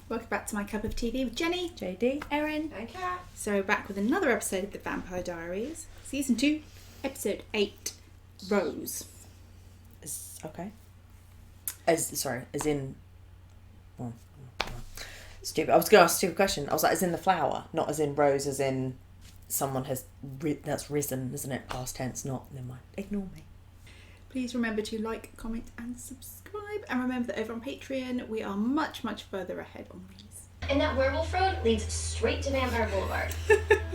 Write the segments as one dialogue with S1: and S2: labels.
S1: Welcome back to my cup of TV with Jenny,
S2: JD,
S1: Erin,
S3: and Kat.
S1: So we're back with another episode of The Vampire Diaries, Season 2, Episode 8, Rose.
S2: Okay. As in... Oh, stupid. I was going to ask a stupid question. I was like, as in the flower, not as in Rose, as in someone has... that's risen, isn't it? Past tense, not... Never mind. Ignore me.
S1: Please remember to like, comment and subscribe. And remember that over on Patreon, we are much, much further ahead on these.
S4: And that werewolf road leads straight to Vampire Boulevard.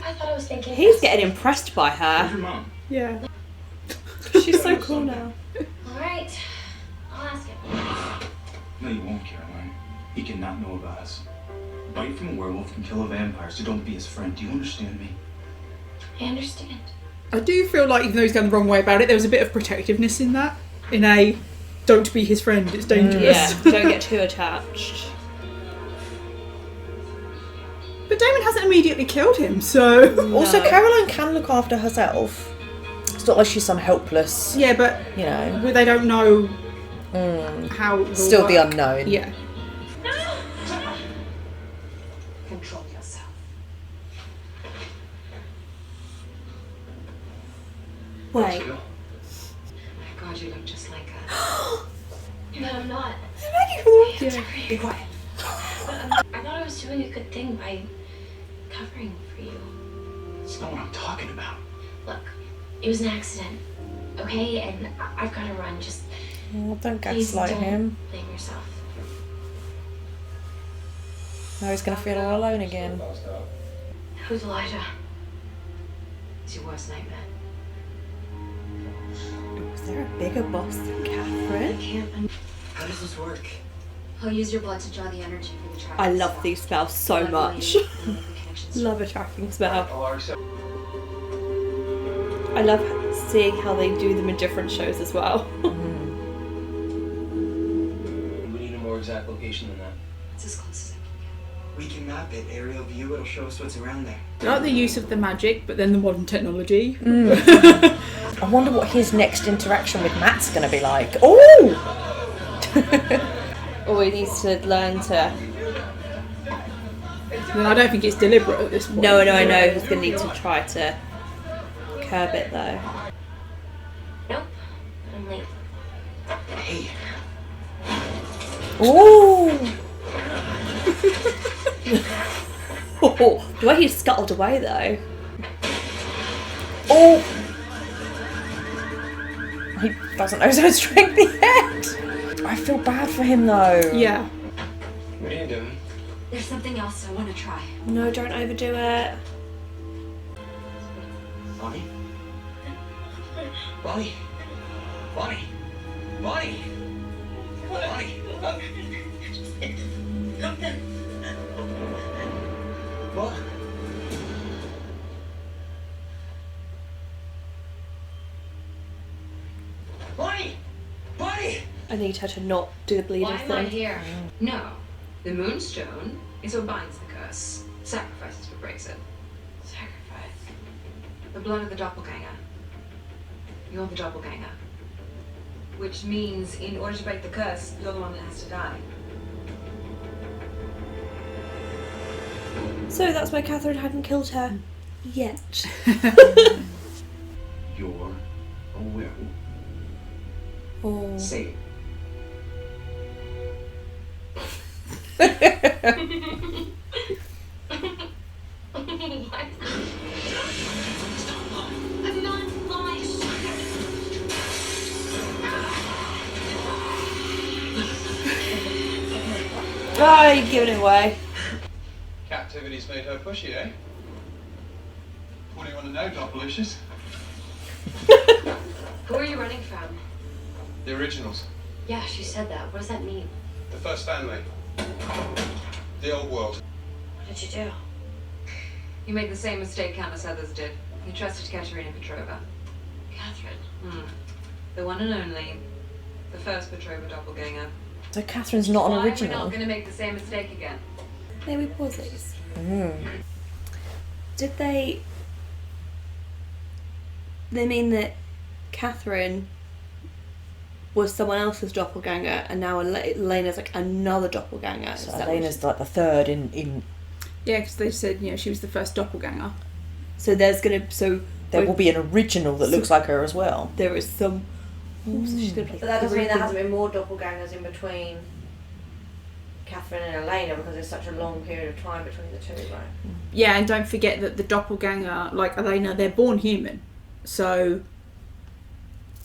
S4: I thought I was thinking...
S3: He's getting impressed by her.
S5: Where's your mom?
S1: Yeah.
S3: She's so cool now.
S4: Alright, I'll ask him.
S5: No, you won't, Caroline. He cannot know about us. A bite from a werewolf can kill a vampire, so don't be his friend. Do you understand me?
S4: I understand.
S1: I do feel like, even though he's going the wrong way about it, there was a bit of protectiveness in that. In a, don't be his friend, it's dangerous.
S3: Yeah, don't get too attached.
S1: But Damon hasn't immediately killed him, so...
S3: No.
S2: Also, Caroline can look after herself. It's not like she's some helpless...
S1: Yeah, but...
S2: You know.
S1: But they don't know how it will
S2: Still the
S1: work.
S2: unknown.
S1: Yeah.
S4: Control yourself.
S3: Wait.
S5: Jill.
S4: My God, you look just like her. But I'm not.
S1: Yeah.
S4: Be quiet. I thought I was doing a good thing by covering for you.
S5: That's not what I'm talking about.
S4: Look, it was an accident, okay? And I've got to run. Just
S2: Oh, don't
S4: please
S2: gaslight
S4: don't
S2: him.
S4: blame yourself.
S2: Now he's going to feel all alone again.
S4: Who's Elijah? It's your worst nightmare.
S3: Is there a bigger boss than Catherine?
S4: Can't.
S5: How does this work?
S4: He'll use your blood to draw the energy for the trap.
S3: I love these spells so much. Love a tracking spell.
S5: I'll accept.
S3: I love seeing how they do them in different shows as well.
S5: We need a more exact location than that.
S4: It's as close as I can get.
S6: We can map it, aerial view, it'll show us what's around there.
S1: I like the use of the magic, but then the modern technology.
S2: I wonder what his next interaction with Matt's going to be like. Oh!
S3: Or he needs to learn to...
S1: Then I don't think it's deliberate at this point.
S3: No, I know. He's going to need to try to curb it though.
S4: Nope. I'm late.
S6: Hey,
S2: Oh!
S3: Oh, the way he scuttled away though.
S2: Oh! He doesn't know his own strength yet. I feel bad for him though.
S1: Yeah.
S5: What are you doing?
S4: There's something else I want to try.
S3: No, don't overdo it.
S6: Bonnie? Bonnie? Bonnie? Bonnie? Bonnie? What? Bonnie! Bonnie!
S3: I need her to not do the bleeding
S4: Why am I
S3: thing.
S4: here?
S7: No. The Moonstone is what binds the curse. Sacrifice is what breaks it.
S4: Sacrifice.
S7: The blood of the doppelganger. You're the doppelganger. Which means in order to break the curse, you're the one that has to die.
S3: So that's why Catherine hadn't killed her yet.
S5: You're a werewolf.
S3: Oh.
S6: Say it.
S4: What? I'm not lying.
S3: Oh, you're giving it away.
S8: Captivity's made her pushy, eh? What do you want to know, Doppelicious?
S4: Who are you running from?
S8: The originals.
S4: Yeah, she said that. What does that mean?
S8: The first family. The old world.
S4: What did you do?
S7: You made the same mistake countless others did. You trusted Katerina Petrova.
S4: Catherine.
S7: The one and only. The first Petrova doppelganger.
S2: So Catherine's not an
S7: Why are we
S2: original.
S7: not going to make the same mistake again?
S3: May we pause these?
S2: Mm.
S3: Did they mean that Catherine was someone else's doppelganger, and now Elena's like another doppelganger.
S2: So Elena's like the third in.
S1: Yeah, because they said she was the first doppelganger.
S3: So there's gonna
S2: there will be an original that looks like her as well.
S3: There is some. So she's gonna play.
S2: But that doesn't mean there hasn't been more doppelgangers in between Catherine and Elena, because there's such a long period of time between the two, right?
S1: Yeah, and don't forget that the doppelganger, like Elena, they're born human. So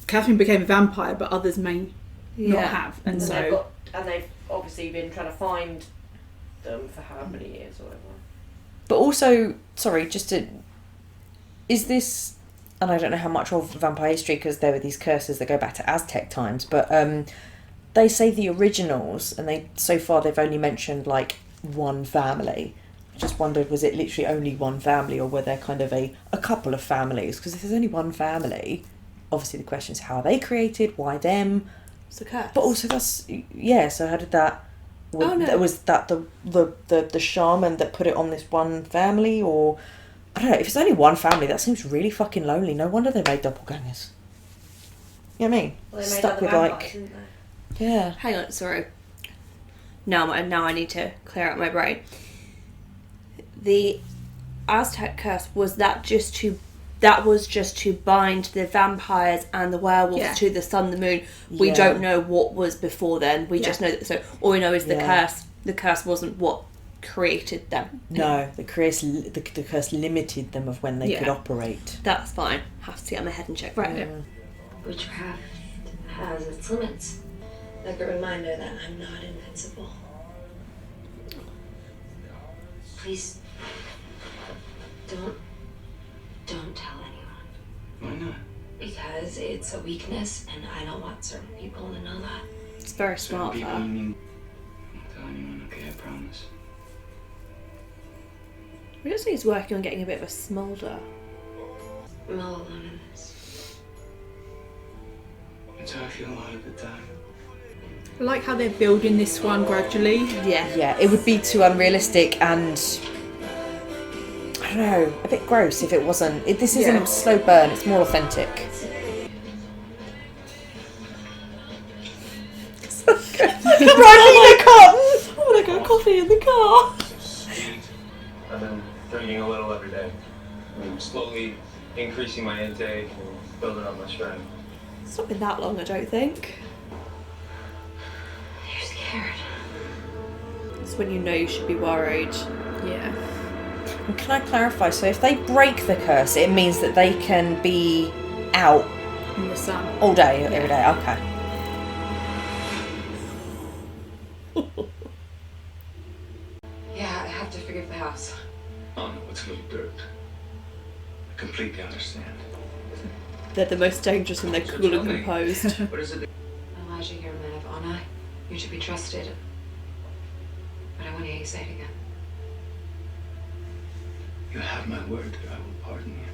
S1: Catherine became a vampire, but others may not have. And so
S2: they've obviously been trying to find them for how many years or whatever. But also, sorry, is this, and I don't know how much of vampire history, because there were these curses that go back to Aztec times, but they say the originals, and so far they've only mentioned like one family. I just wondered, was it literally only one family, or were there kind of a couple of families? Because if there's only one family, obviously the question is, how are they created? Why them?
S3: It's a curse.
S2: But also so how did that... Was that the shaman that put it on this one family, or... I don't know, if it's only one family, that seems really fucking lonely. No wonder they made doppelgangers. You know what I mean? Well, they stuck with vampires, didn't they? Yeah.
S3: Hang on, sorry. Now I need to clear out my brain. The Aztec curse, was just to bind the vampires and the werewolves to the sun, the moon. We don't know what was before then. We just know that. So all we know is the curse. The curse wasn't what created them.
S2: No, the curse limited them of when they could operate.
S3: That's fine. Have to get my head and check right now.
S4: Witchcraft has its limits. Like a reminder that I'm not invincible. Please, don't tell anyone.
S5: Why not?
S4: Because it's a weakness, and I don't want certain people to know that.
S3: It's very smart.
S5: People, you mean? Don't tell anyone, okay? I promise.
S3: We just think he's working on getting a bit of a smolder.
S4: I'm all alone in this.
S5: That's how I feel a lot of the time.
S1: I like how they're building this one gradually.
S2: Yeah, it would be too unrealistic and, I don't know, a bit gross if it wasn't. This isn't a slow burn, it's more authentic.
S3: I want to go coffee in the car.
S9: I've been drinking a little every day. I'm slowly increasing my intake and building up my strength.
S3: It's not been that long, I don't think.
S4: You're scared.
S3: It's when you know you should be worried.
S1: Yeah.
S2: And can I clarify, so if they break the curse, it means that they can be out
S1: In the sun.
S2: all day, every day, okay.
S7: Yeah, I have to forgive the house.
S5: Oh no, it's little dirt. I completely understand.
S3: They're the most dangerous when they're cool and composed.
S5: What is it?
S7: Elijah, you're a man of honor. You should be trusted. But I want to hear you say it again.
S5: You have my word that I will pardon you.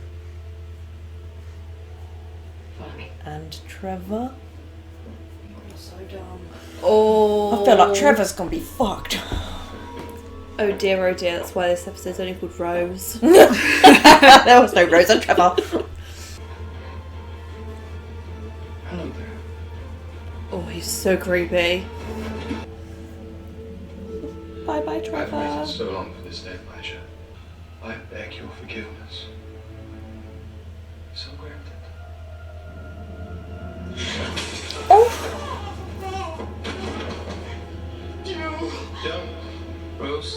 S7: Follow me.
S2: And Trevor?
S7: So dumb.
S3: Oh.
S2: I feel like Trevor's gonna be fucked.
S3: Oh dear, that's why this episode's only called Rose.
S2: There was no Rose and Trevor.
S5: Hello there.
S3: Oh, he's so creepy. Bye bye,
S5: I've
S3: Trevor.
S5: waited so long for this day, Elijah. I beg your forgiveness. So granted. Don't. Rose.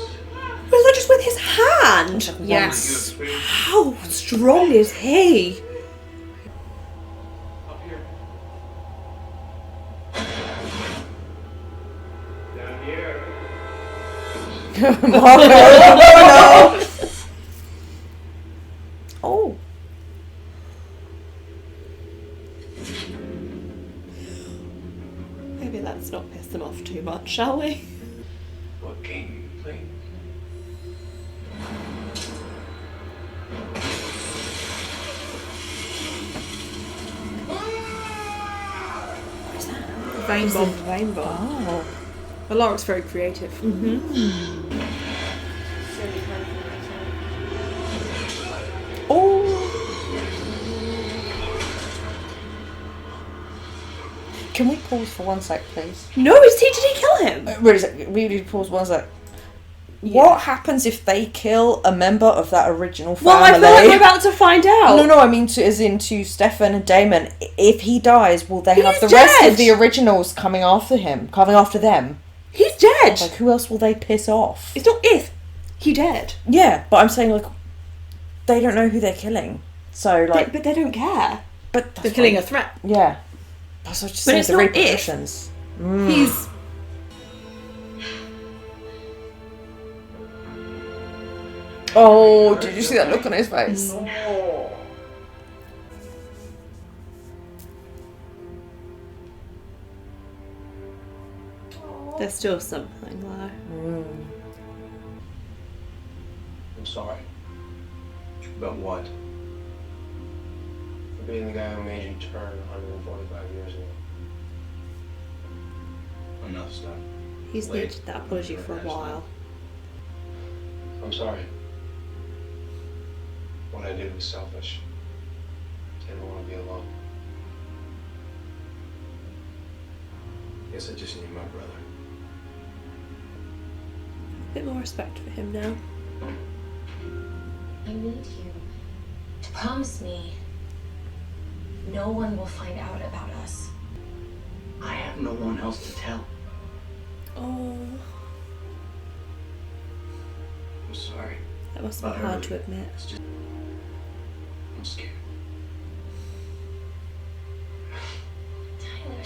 S3: Was that just with his hand?
S1: Yes.
S3: How strong is he?
S9: Up here. Down here.
S2: No. Oh.
S3: Maybe let's not piss them off too much, shall we?
S5: What game you playing?
S1: Vein bomb.
S3: Rainbow.
S2: Oh.
S1: Alaric's very creative.
S2: Oh. Can we pause for 1 sec, please?
S3: No, did he kill him?
S2: We need to pause 1 sec. What happens if they kill a member of that original family?
S3: Well, I feel like we're about to find out.
S2: No, I mean to Stefan and Damon. If he dies, will they have the
S3: He's
S2: rest
S3: dead.
S2: of the originals coming after them?
S3: He's dead.
S2: Like, who else will they piss off?
S3: It's not if. He dead.
S2: Yeah, but I'm saying, like, they don't know who they're killing. So, like...
S3: But they don't care.
S2: But
S1: they're killing a threat.
S2: Yeah. That's what I just
S3: But
S2: said,
S3: it's
S2: the
S3: not
S2: repercussions.
S3: He's...
S2: Oh, did you see that look on his face?
S3: There's still something though.
S9: I'm sorry.
S5: About what?
S9: For being the guy who made you turn 145 years ago.
S5: Enough stuff.
S3: He's needed that apology for a while.
S9: I'm sorry. What I did was selfish. I didn't want to be alone.
S5: Guess I just need my brother.
S3: A bit more respect for him now.
S4: I need you to promise me no one will find out about us.
S6: I have no one else to tell.
S3: Oh,
S5: I'm sorry.
S3: that must have been hard to admit.
S5: It's just... I'm scared.
S4: Tyler.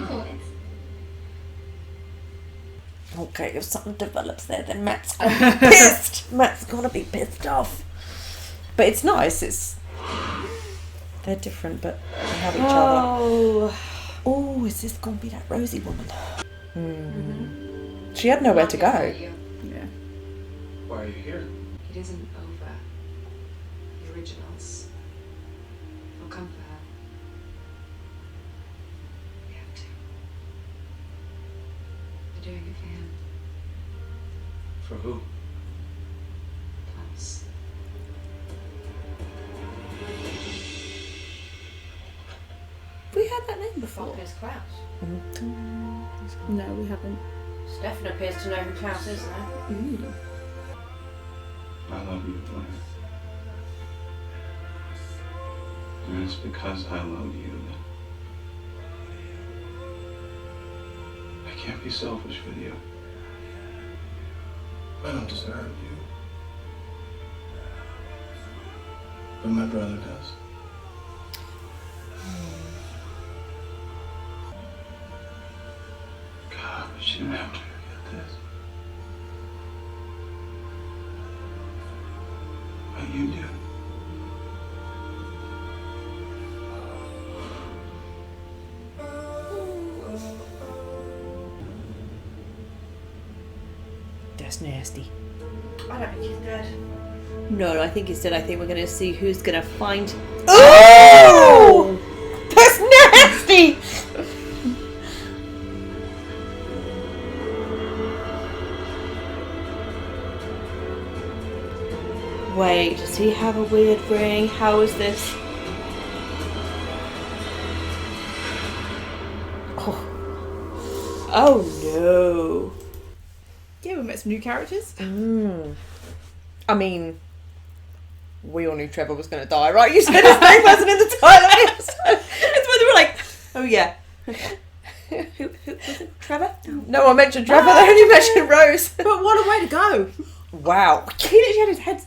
S4: No, it's...
S2: Okay, if something develops there, then Matt's gonna be pissed. Matt's gonna be pissed off. But it's nice. They're different, but they have each other. Oh, is this gonna be that Rosie woman? She had nowhere to go.
S1: Yeah.
S9: Why are you here?
S7: It isn't over. The originals. I'll come for her. We have to. We're doing it for him.
S5: For who?
S7: Klaus.
S3: We had that name before.
S10: What is Klaus?
S1: No, we haven't.
S10: Stefan appears to know who Klaus is now.
S5: I love you, Elena. And it's because I love you that I can't be selfish with you. I don't deserve you. But my brother does. God, but she didn't have to get this. But you do.
S2: That's nasty.
S10: I don't think he's dead.
S3: No, I think instead, I think we're going to see who's going to find.
S2: Oh! That's nasty!
S3: Wait, does he have a weird ring? How is this? Oh no.
S1: Yeah, we met some new characters.
S2: I mean, we all knew Trevor was going to die, right? You said his name wasn't in the title.
S3: It's when they were like, oh yeah. who was it? Trevor?
S2: No, I mentioned Trevor, they only mentioned Rose.
S1: But what a way to go!
S2: Wow.
S3: He literally had his head.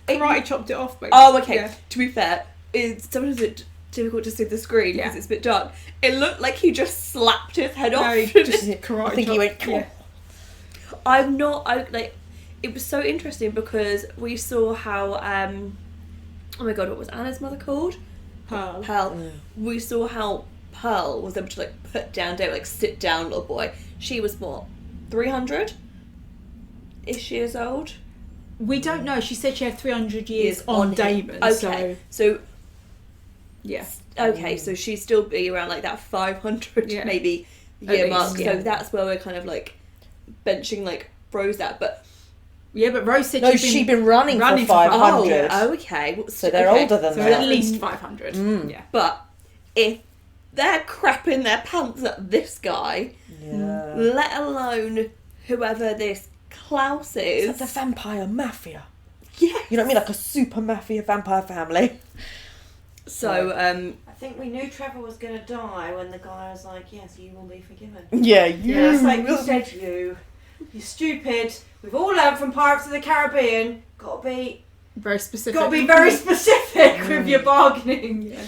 S1: Karate chopped it off, basically.
S3: Oh, okay.
S1: Yeah.
S3: To be fair, it's sometimes a bit difficult to see the screen because
S1: Yeah.
S3: it's a bit dark. It looked like he just slapped his head off.
S1: No, he just karate
S2: I think he went.
S1: Yeah.
S3: It was so interesting because we saw how oh my god, what was Anna's mother called? Pearl. We saw how Pearl was able to like put down David, like sit down, little boy. She was what, 300-ish years old.
S1: We don't know. She said she had 300 years on Damon.
S3: Okay, so
S1: yeah.
S3: okay, so she'd still be around like that 500
S1: Yeah.
S3: maybe
S1: At
S3: year
S1: least,
S3: mark.
S1: yeah.
S3: So that's where we're kind of like benching like Rose at, but.
S1: Yeah, but Rose said
S2: No, she'd been running for 500.
S3: Oh, okay.
S2: So they're older than
S1: So
S2: that.
S1: at least 500. Yeah.
S3: But if they're crapping their pants at this guy, let alone whoever this Klaus is.
S2: It's like the vampire mafia.
S3: Yeah.
S2: You know what I mean? Like a super mafia vampire family.
S3: So,
S10: I think we knew Trevor was going to die when the guy was like, yes, you will be forgiven.
S2: Yeah,
S10: It's like, you said you're stupid. We've all learned from Pirates of the Caribbean. Got to be
S1: very specific.
S10: Got to be very specific with your bargaining.
S1: Yeah.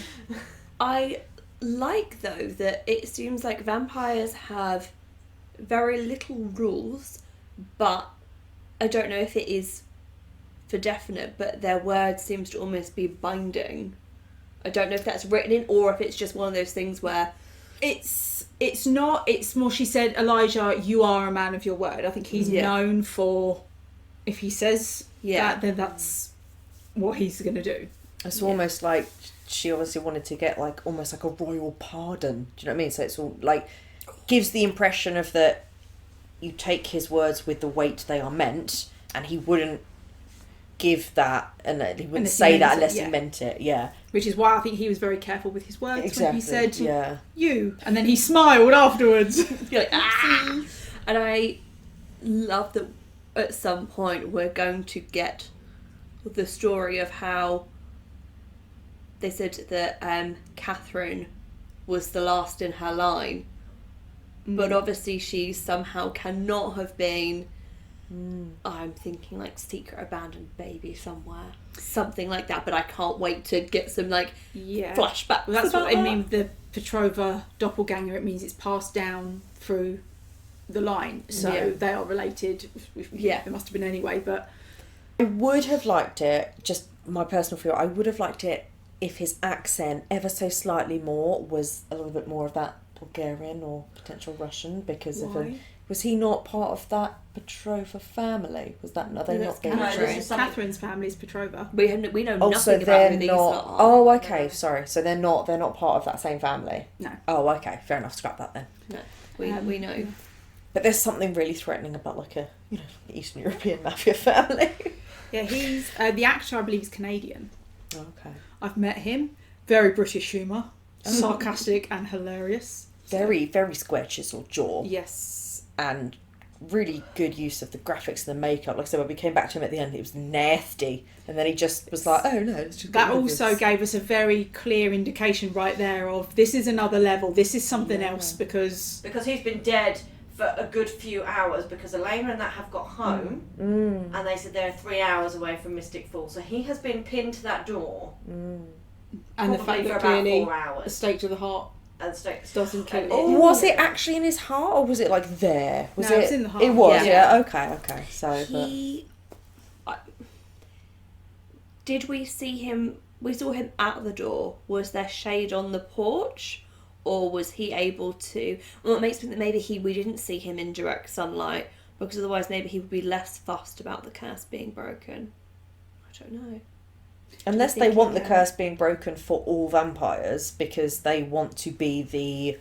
S3: I like, though, that it seems like vampires have very little rules, but I don't know if it is for definite, but their word seems to almost be binding. I don't know if that's written in or if it's just one of those things where
S1: it's not. It's more. She said, Elijah, you are a man of your word. I think he's known for, if he says that, then that's what he's going to do.
S2: It's almost like she obviously wanted to get like almost like a royal pardon. Do you know what I mean? So it's all like gives the impression of that you take his words with the weight they are meant, and he wouldn't give that, and he wouldn't say that unless he meant it. Yeah.
S1: Which is why I think he was very careful with his words when he said,
S2: yeah,
S1: you, and then he smiled afterwards.
S3: You're like, ah! And I love that at some point we're going to get the story of how they said that Catherine was the last in her line, but obviously she somehow cannot have been. I'm thinking like secret abandoned baby somewhere, something like that. But I can't wait to get some like flashbacks.
S1: Well, that's what I
S3: that.
S1: mean. The Petrova doppelganger. It means it's passed down through the line, so they are related. There must have been anyway. But
S2: I would have liked it. Just my personal feel. I would have liked it if his accent ever so slightly more was a little bit more of that Bulgarian or potential Russian because of him. Was he not part of that Petrova family? Was that are they not?
S1: Catherine's family is Petrova.
S3: We know
S2: so
S3: nothing about who these
S2: not,
S3: are.
S2: Oh, okay. Sorry. So they're not part of that same family.
S1: No.
S2: Oh, okay. Fair enough. Scrap that then.
S3: No, we know.
S2: But there's something really threatening about like a Eastern European mafia family.
S1: Yeah, he's the actor. I believe is Canadian.
S2: Okay.
S1: I've met him. Very British humour, sarcastic and hilarious.
S2: Very, very square chisel jaw.
S1: Yes.
S2: And really good use of the graphics and the makeup. Like I said, when we came back to him at the end, it was nasty. And then he just was like, oh no. It's just
S1: that also gave us a very clear indication right there of this is another level. This is something else because
S10: he's been dead for a good few hours because Elena and that have got home and they said they're 3 hours away from Mystic Falls. So he has been pinned to that door.
S1: And the fact that clearly a stake to the heart doesn't kill it.
S2: Was it actually in his heart or was it like there?
S1: It was in the heart.
S2: It was, yeah. Okay. So
S3: did we see him? We saw him at the door. Was there shade on the porch, or was he able to? Well, it makes me think that maybe we didn't see him in direct sunlight because otherwise maybe he would be less fussed about the curse being broken. I don't know.
S2: Unless they want the curse being broken for all vampires because they want to be the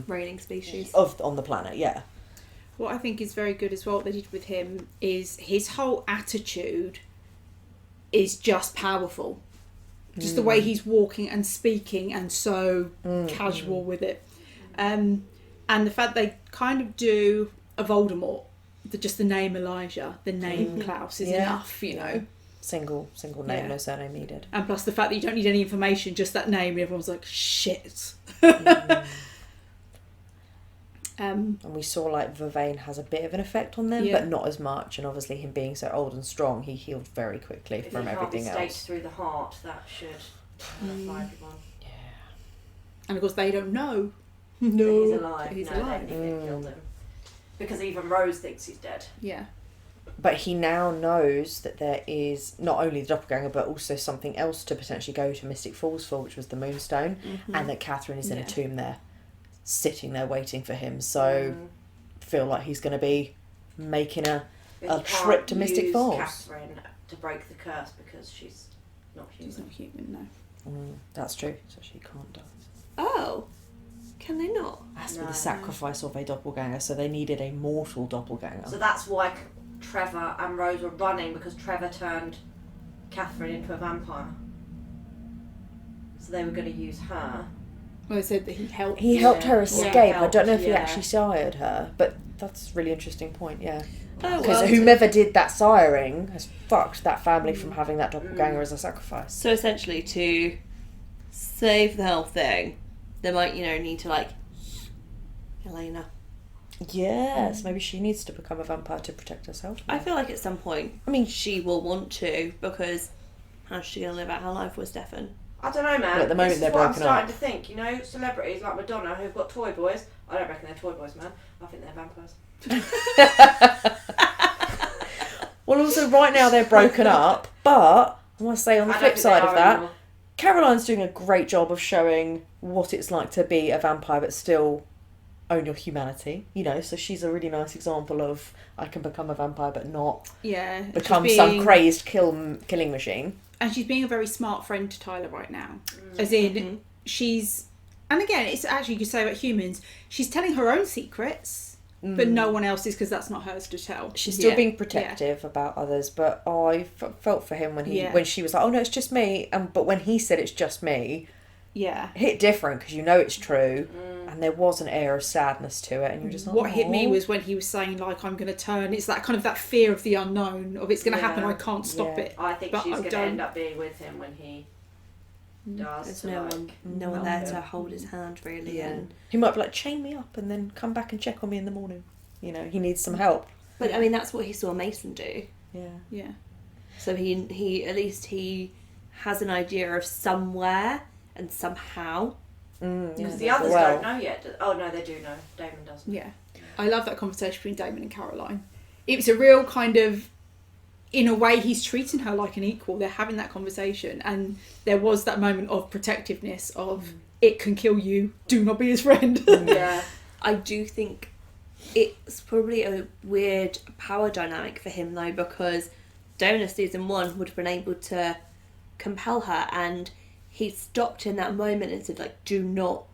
S3: reigning species
S2: on the planet, yeah.
S1: What I think is very good as well, what they did with him, is his whole attitude is just powerful. Just the way he's walking and speaking and so casual with it. And the fact they kind of do a Voldemort, just the name Elijah, the name Klaus is enough, you know.
S2: Single name, no surname needed.
S1: And plus the fact that you don't need any information, just that name, and everyone's like, shit.
S2: And we saw like Vervain has a bit of an effect on them, but not as much. And obviously him being so old and strong, he healed very quickly from everything else.
S10: If through the heart, that should clarify everyone.
S2: Yeah.
S1: And of course they don't know.
S10: He's alive.
S1: He's
S10: alive. They killed him. Because even Rose thinks he's dead.
S1: Yeah.
S2: But he now knows that there is not only the doppelganger, but also something else to potentially go to Mystic Falls for, which was the Moonstone, and that Catherine is in a tomb there, sitting there waiting for him. So, feel like he's going to be making a trip to Mystic Falls.
S10: Catherine to break the curse because she's not human.
S1: She's not human, no.
S2: That's true. So she can't die.
S3: Oh, can they not?
S2: It has to be the sacrifice of a doppelganger. So they needed a mortal doppelganger.
S10: So that's why Trevor and Rose were running, because Trevor turned Catherine into a vampire. So they were going to use her
S1: Well, I said that he helped.
S2: He helped her escape. I don't know if he
S10: Yeah.
S2: actually sired her, but that's a really interesting point, yeah.
S3: Oh,
S2: Because
S3: well.
S2: whomever did that siring has fucked that family from having that doppelganger as a sacrifice.
S3: So essentially, to save the whole thing, they might, need to, Elena.
S2: Yes, maybe she needs to become a vampire to protect herself.
S3: I feel like at some point,
S2: I mean,
S3: she will want to, because how's she going to live out her life with Stefan?
S10: I don't know, man.
S2: Well, at the moment
S10: this
S2: they're
S10: is what I'm
S2: broken
S10: starting
S2: up.
S10: to think. Celebrities like Madonna who've got toy boys. I don't reckon they're toy boys, man. I think they're vampires.
S2: Well, also right now they're broken up, but I want to say on the
S10: I don't
S2: flip
S10: think
S2: side
S10: they
S2: of
S10: are
S2: that,
S10: anymore.
S2: Caroline's doing a great job of showing what it's like to be a vampire but still own your humanity, so she's a really nice example of I can become a vampire but not become some crazed killing machine.
S1: And she's being a very smart friend to Tyler right now. As in, she's... And again, it's actually, you could say about humans, she's telling her own secrets, but no one else's, because that's not hers to tell.
S2: She's still being protective about others, but I felt for him when she was like, oh no, it's just me. But when he said it's just me, it hit different, because it's true. And there was an air of sadness to it, and you're just like,
S1: what hit me was when he was saying, I'm going to turn. It's that kind of that fear of the unknown, of it's going to happen, I can't stop it.
S10: I think
S1: but
S10: she's going to
S1: don't.
S10: end up being with him when he does.
S3: There's
S10: so,
S3: no one there to hold his hand, really.
S2: Yeah.
S3: And
S2: He might be like, chain me up and then come back and check on me in the morning. He needs some help.
S3: But I mean, that's what he saw Mason do.
S2: Yeah.
S3: So he at least he has an idea of somewhere and somehow.
S10: Because the others don't know yet. Oh no, they do know. Damon doesn't.
S1: Yeah. I love that conversation between Damon and Caroline. It was a real kind of, in a way, he's treating her like an equal. They're having that conversation, and there was that moment of protectiveness of it can kill you. Do not be his friend.
S10: Yeah.
S3: I do think it's probably a weird power dynamic for him though, because Damon in season 1 would have been able to compel her, and he stopped in that moment and said do not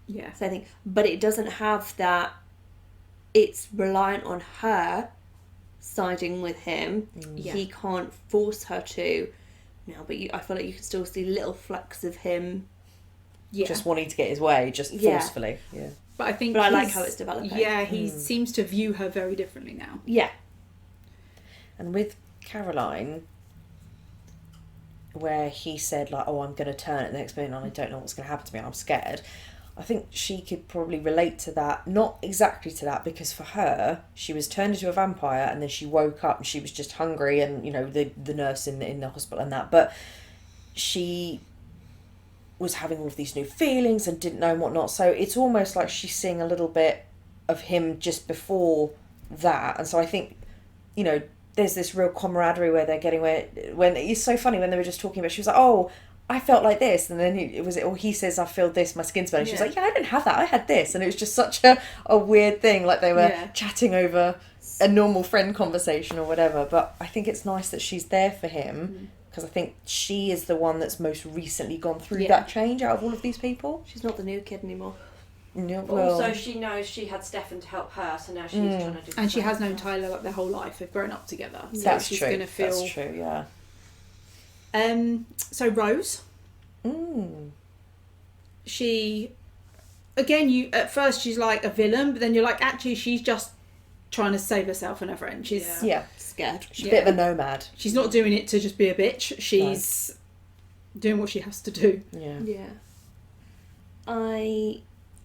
S3: say anything. But it doesn't have that. It's reliant on her siding with him. He can't force her to. No, but I feel like you can still see little flecks of him
S2: just wanting to get his way, just forcefully. Yeah.
S1: But
S3: I like how it's developing.
S1: Yeah, he seems to view her very differently now.
S3: Yeah.
S2: And with Caroline, where he said oh, I'm going to turn at the next minute and I don't know what's going to happen to me, I'm scared. I think she could probably relate to that, not exactly to that, because for her, she was turned into a vampire and then she woke up and she was just hungry, and the nurse in the hospital and that, but she was having all of these new feelings and didn't know and whatnot. So it's almost like she's seeing a little bit of him just before that, and so I think there's this real camaraderie where they're getting when it's so funny when they were just talking about, she was like, oh, I felt like this, and then he says, I feel this, my skin's burning. She was like, yeah, I didn't have that, I had this. And it was just such a weird thing, like they were chatting over a normal friend conversation or whatever. But I think it's nice that she's there for him, because I think she is the one that's most recently gone through that change out of all of these people.
S3: She's not the new kid anymore.
S2: Yeah,
S10: But also she knows she had Stefan to help her, so now she's trying to do the
S1: And she
S10: same
S1: has known
S10: stuff.
S1: Tyler their whole life. They've grown up together. So
S2: That's
S1: she's
S2: true.
S1: Gonna feel...
S2: That's true, yeah.
S1: So Rose, she, again, at first she's like a villain, but then you're like, actually she's just trying to save herself and her friend. She's
S3: scared.
S2: She's a bit of a nomad.
S1: She's not doing it to just be a bitch. She's doing what she has to do.
S3: Yeah. I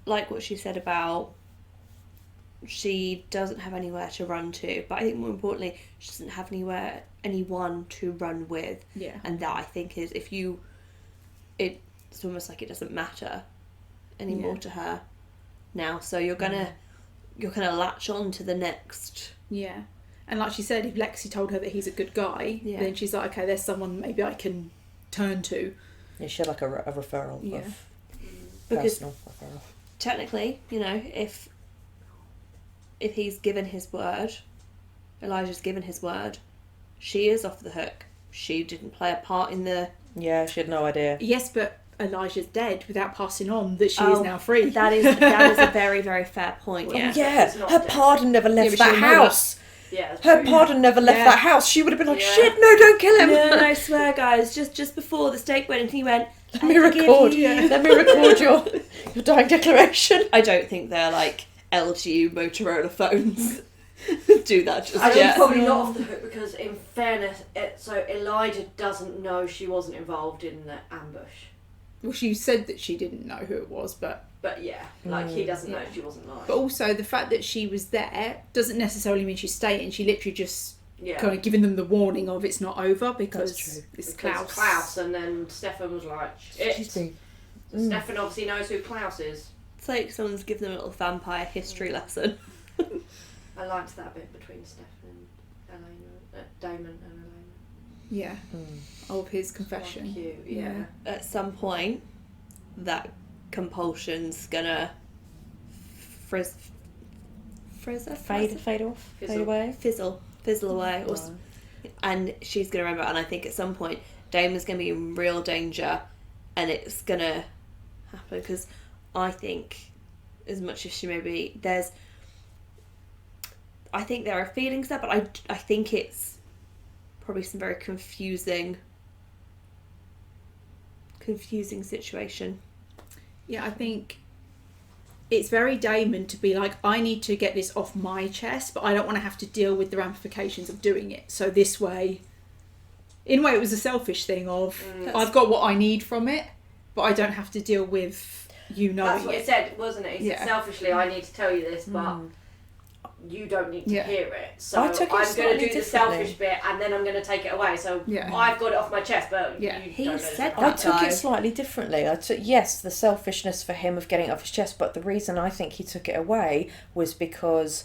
S3: like what she said about she doesn't have anywhere to run to, but I think more importantly, she doesn't have anyone to run with.
S1: Yeah.
S3: And that, I think, is it's almost like it doesn't matter anymore to her now. So you're gonna latch on to the next.
S1: Yeah. And like she said, if Lexi told her that he's a good guy, then she's like, okay, there's someone maybe I can turn to.
S2: Yeah, she had like a referral of
S3: because
S2: personal referral.
S3: Technically, if he's given his word, Elijah's given his word, she is off the hook. She didn't play a part in the...
S2: Yeah, she had no idea.
S1: Yes, but Elijah's dead without passing on that she is now free.
S3: That is a very, very fair point,
S2: yeah. Her pardon never left that
S1: she'll
S2: house.
S10: Yeah,
S2: her pardon never left that house. She would have been like, shit, no, don't kill him.
S3: No, I swear, guys, just before the stake went, and he went,
S2: Let me record your dying declaration.
S3: I don't think they're like LTE Motorola phones. Do that just
S10: I
S3: yet.
S10: probably not off the hook because, in fairness, so Elijah doesn't know she wasn't involved in the ambush.
S1: Well, she said that she didn't know who it was, but
S10: yeah, like he doesn't know she wasn't lying.
S1: But also the fact that she was there doesn't necessarily mean she's staying. She literally just kind of giving them the warning of it's not over because it's Klaus.
S10: And then Stefan was like, shit. Stefan obviously knows who Klaus is.
S3: It's like someone's given them a little vampire history lesson.
S10: I liked that bit between Stefan and Elena, Damon and Elena.
S1: Yeah, of his confession.
S10: So cute, yeah.
S3: At some point, that compulsion's gonna fade away, and she's gonna remember. And I think at some point, Damon's gonna be in real danger, and it's gonna happen because I think, as much as she may be, I think there are feelings there, but I think it's probably some very confusing situation.
S1: Yeah, I think it's very Damon to be like, I need to get this off my chest, but I don't want to have to deal with the ramifications of doing it. So this way, in a way, it was a selfish thing of, I've got what I need from it, but I don't have to deal with you knowing it.
S10: That's what it said, wasn't it? He said, selfishly, I need to tell you this, but you don't need to hear it. So I'm going to do the selfish bit and then I'm going to take it away. So I've got it off my chest, but
S2: he said that. I took it slightly differently. I took, the selfishness for him of getting it off his chest, but the reason I think he took it away was because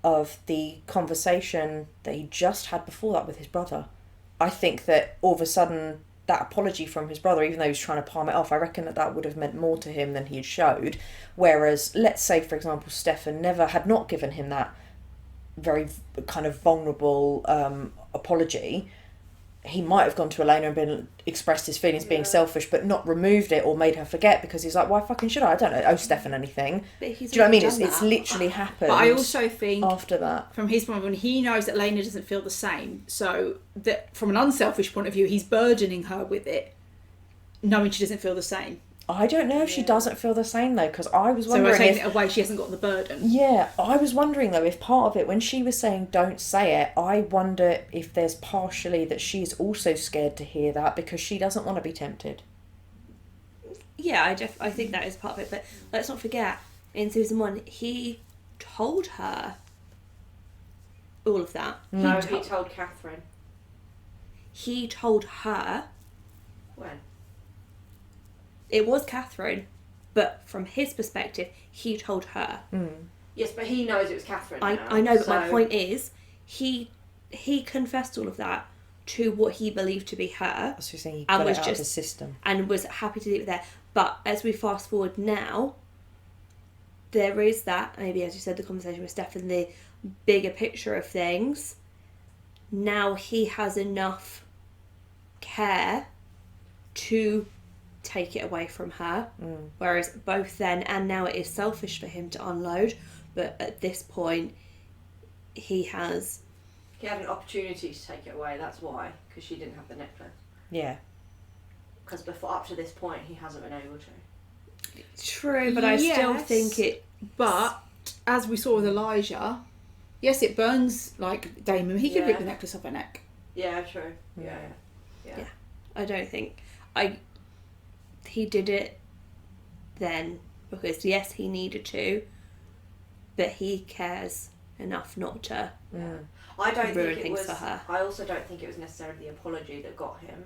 S2: of the conversation that he just had before that with his brother. I think that all of a sudden that apology from his brother, even though he was trying to palm it off, I reckon that would have meant more to him than he had showed. Whereas, let's say, for example, Stefan had not given him that very kind of vulnerable apology, he might have gone to Elena and expressed his feelings being selfish, but not removed it or made her forget because he's like, why fucking should I? I don't owe Stefan anything. Do you know what I mean? It's literally happened.
S1: But I also think
S2: after that,
S1: from his point of view, he knows that Elena doesn't feel the same. So that from an unselfish point of view, he's burdening her with it, knowing she doesn't feel the same.
S2: I don't know if she doesn't feel the same though, because I was wondering.
S1: So by taking it away, she hasn't got the burden.
S2: Yeah, I was wondering though if part of it, when she was saying don't say it, I wonder if there's partially that she's also scared to hear that because she doesn't want to be tempted.
S3: Yeah, I think that is part of it. But let's not forget, in season 1, he told her all of that.
S10: No, he told Catherine.
S3: He told her.
S10: When?
S3: It was Catherine, but from his perspective, he told her.
S10: Yes, but he knows it was Catherine.
S3: I know, but my point is, he confessed all of that to what he believed to be her.
S2: That's what you're saying. He got it out of the system
S3: and was happy to leave it there. But as we fast forward now, there is that, maybe as you said, the conversation with Stefan, the bigger picture of things. Now he has enough care to take it away from her, whereas both then and now it is selfish for him to unload, but at this point he had
S10: an opportunity to take it away. That's why, because she didn't have the necklace.
S2: Yeah,
S10: because before, up to this point, he hasn't been able to.
S3: True, but I still think it.
S1: But as we saw with Elijah, yes, it burns like Damon. He could rip the necklace off her neck.
S10: Yeah, true. Yeah.
S3: I don't think he did it then because yes, he needed to, but he cares enough not to.
S10: I don't
S3: ruin
S10: think it
S3: things
S10: was.
S3: For her.
S10: I also don't think it was necessarily the apology that got him.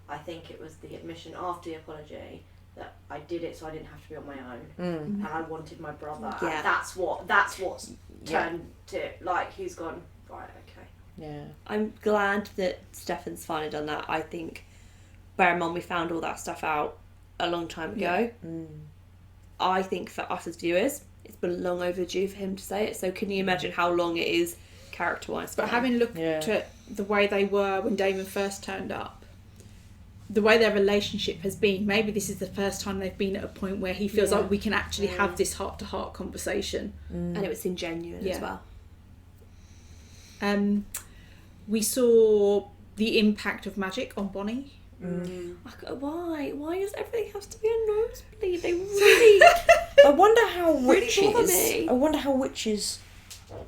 S10: I think it was the admission after the apology that I did it so I didn't have to be on my own, and I wanted my brother.
S3: Yeah.
S10: And that's what's turned to, like, he's gone, right, okay.
S2: Yeah.
S3: I'm glad that Stefan's finally done that. I think, bear in mind, we found all that stuff out a long time ago. I think for us as viewers, it's been long overdue for him to say it. So can you imagine how long it is character-wise?
S1: But having looked at the way they were when Damon first turned up, the way their relationship has been, maybe this is the first time they've been at a point where he feels like we can actually have this heart-to-heart conversation.
S3: And it was seemed genuine as well.
S1: We saw the impact of magic on Bonnie
S3: Like, why does everything have to be a nosebleed? They really
S2: I wonder how
S3: really
S2: witches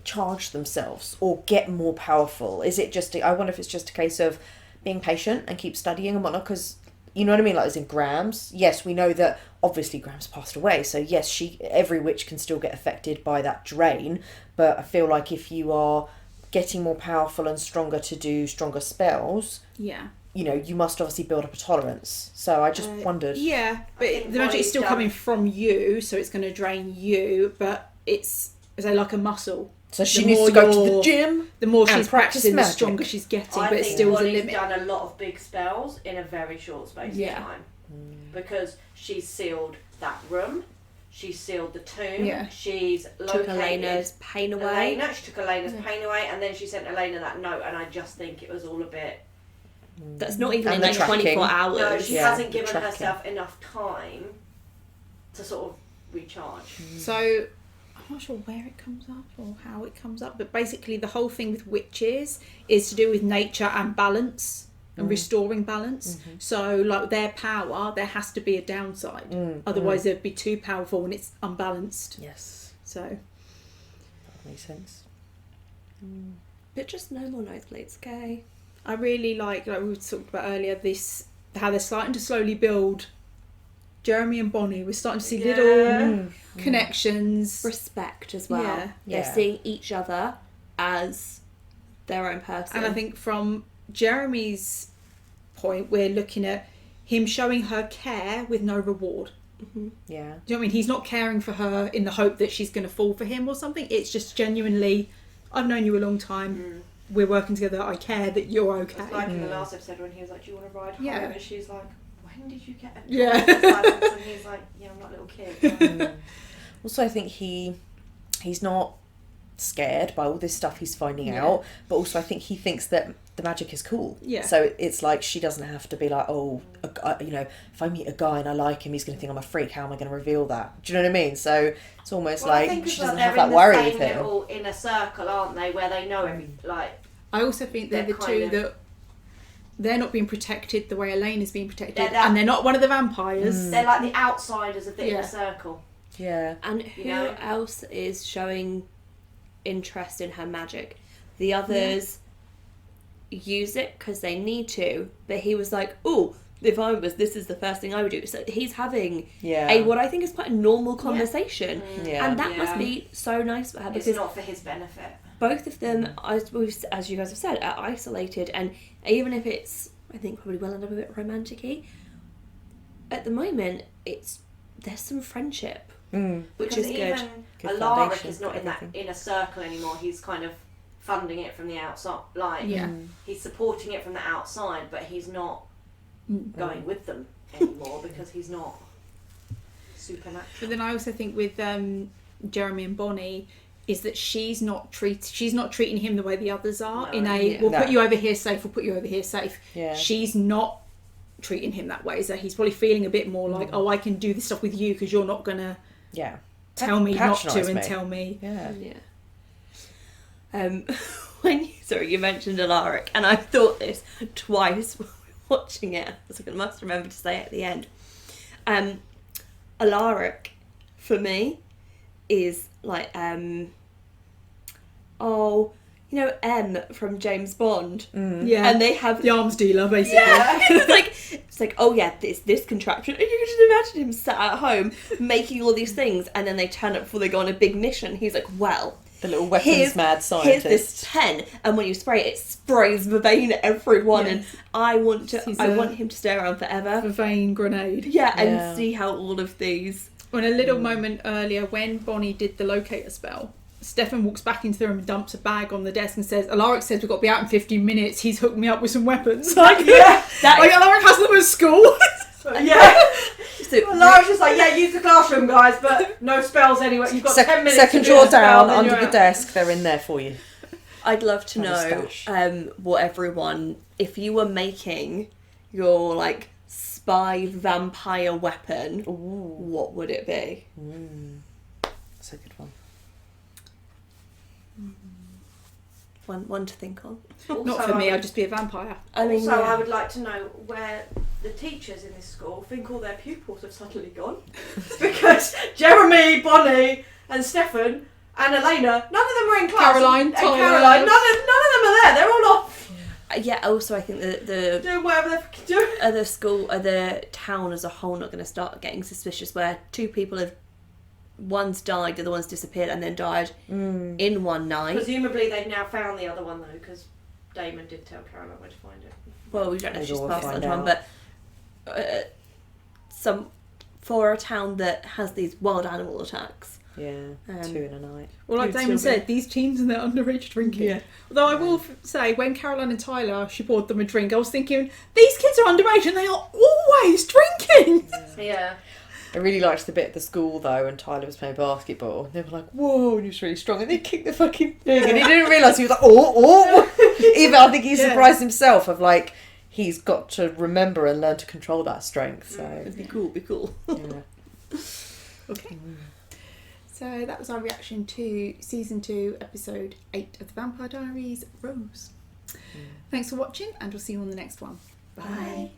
S2: charge themselves or get more powerful. Is it just I wonder if it's just a case of being patient and keep studying and whatnot, because you know what I mean, like as in Grams. Yes, we know that obviously Grams passed away, so yes, every witch can still get affected by that drain, but I feel like if you are getting more powerful and stronger to do stronger spells, you know, you must obviously build up a tolerance. So I just wondered.
S1: Yeah, but the magic is still coming from you, so it's going to drain you, but it's like a muscle.
S2: So she needs to go to the gym.
S1: The more she's practicing, the stronger she's getting, but it's still a limit.
S10: Done a lot of big spells in a very short space of time. Because she's sealed that room, she's sealed the tomb, she's
S3: took Elena's pain away.
S10: She took Elena's pain away, and then she sent Elena that note, and I just think it was all a bit...
S3: That's not even in like 24 hours.
S10: No, she hasn't given herself enough time to sort of recharge.
S1: So... I'm not sure where it comes up or how it comes up, but basically the whole thing with witches is to do with nature and balance and restoring balance. So like their power, there has to be a downside. Otherwise they'd be too powerful and it's unbalanced.
S2: Yes.
S1: So
S2: that makes sense.
S3: But just no more nosebleeds, okay?
S1: I really like we talked about earlier, how they're starting to slowly build Jeremy and Bonnie. We're starting to see little connections,
S3: respect as well. They're seeing each other as their own person.
S1: And I think from Jeremy's point, we're looking at him showing her care with no reward.
S2: Yeah.
S1: Do you know what I mean? He's not caring for her in the hope that she's going to fall for him or something. It's just genuinely, I've known you a long time. We're working together. I care that you're okay.
S10: It's like in the last episode when he was like, "Do you want to ride home?" And she's like, "When did you get a
S1: job?"
S10: And he's like, "Yeah, I'm not a little kid."
S2: Also, I think he's not scared by all this stuff he's finding out, but also I think he thinks that the magic is cool. Yeah. So it's like she doesn't have to be like, oh, you know, if I meet a guy and I like him, he's going to think I'm a freak. How am I going to reveal that? Do you know what I mean? So it's almost like she doesn't have that worry with him.
S10: They're in the same little inner circle, aren't they? Where they know
S1: I also think they're the two that they're not being protected the way Elena's being protected, and they're not one of the vampires.
S10: They're like the outsiders of the inner circle.
S2: Yeah.
S3: And who else is showing interest in her magic? The others use it because they need to, but he was like, oh, if I was, this is the first thing I would do. So he's having what I think is quite a normal conversation. And that must be so nice for her, because
S10: it's not for his benefit.
S3: Both of them, as you guys have said, are isolated, and even if it's, I think probably will end up a bit romantic-y, at the moment there's some friendship, which is good.
S10: Alaric is not in that inner circle anymore. He's kind of funding it from the outside, he's supporting it from the outside, but he's not going with them anymore because he's not supernatural.
S1: But then I also think with Jeremy and Bonnie is that she's not treating him the way the others are. Put you over here safe, we'll put you over here safe. Yeah. She's not treating him that way, so he's probably feeling a bit more like, oh, I can do this stuff with you because you're not gonna tell me not to and tell me.
S3: When you mentioned Alaric, and I thought this twice watching it, so I must remember to say it at the end. Alaric, for me, is like M from James Bond. And they have
S1: the arms dealer, basically.
S3: It's like oh yeah, this contraption, and you can just imagine him sat at home making all these things, and then they turn up before they go on a big mission. He's like, well,
S2: the little weapons mad scientist.
S3: Here's this pen, and when you spray it sprays vervain at everyone, and I want him to stay around forever.
S1: Vervain grenade.
S3: And see how all of these.
S1: In a little moment earlier, when Bonnie did the locator spell, Stefan walks back into the room and dumps a bag on the desk and says, Alaric says we've got to be out in 15 minutes. He's hooked me up with some weapons. Alaric has them at school.
S10: Alaric's just like, use the classroom, guys, but no spells anyway. You've got 10 minutes.
S2: Second drawer down under the desk. They're in there for you.
S3: I'd love to know what everyone, if you were making your like spy vampire weapon, what would it be?
S2: That's a good one.
S3: One to think on.
S1: Also, not for me, I'd just be a vampire.
S10: I would like to know where the teachers in this school think all their pupils have suddenly gone because Jeremy, Bonnie, and Stefan and Elena, none of them were in class.
S1: Caroline,
S10: None of them are there. They're all off.
S3: Yeah. Also, I think the
S10: Doing whatever they're fucking doing.
S3: other school, other town as a whole, not going to start getting suspicious. Where 2 people have, one's died, the other one's disappeared, and then died in one night.
S10: Presumably, they've now found the other one though, because Damon did tell Caroline where to find it.
S3: Well, we don't know if she's
S2: We'll
S3: passed
S2: find
S3: on,
S2: out.
S3: but for a town that has these wild animal attacks.
S2: Yeah, 2 in a night.
S1: Well, like
S3: You'd
S1: Damon
S3: still
S1: said, these teens and they're underage drinking.
S3: Yeah.
S1: Although I will say, when Caroline and Tyler, she bought them a drink, I was thinking, these kids are underage and they are always drinking.
S10: Yeah.
S2: I really liked the bit at the school though, when Tyler was playing basketball. And they were like, "Whoa!" and he was really strong, and they kicked the fucking thing, and he didn't realise he was like, "Oh!" Even I think he surprised himself of like he's got to remember and learn to control that strength. So
S3: Be cool.
S2: yeah.
S1: Okay. So that was our reaction to season 2, episode 8 of the Vampire Diaries, Rose. Thanks for watching, and we'll see you on the next one. Bye.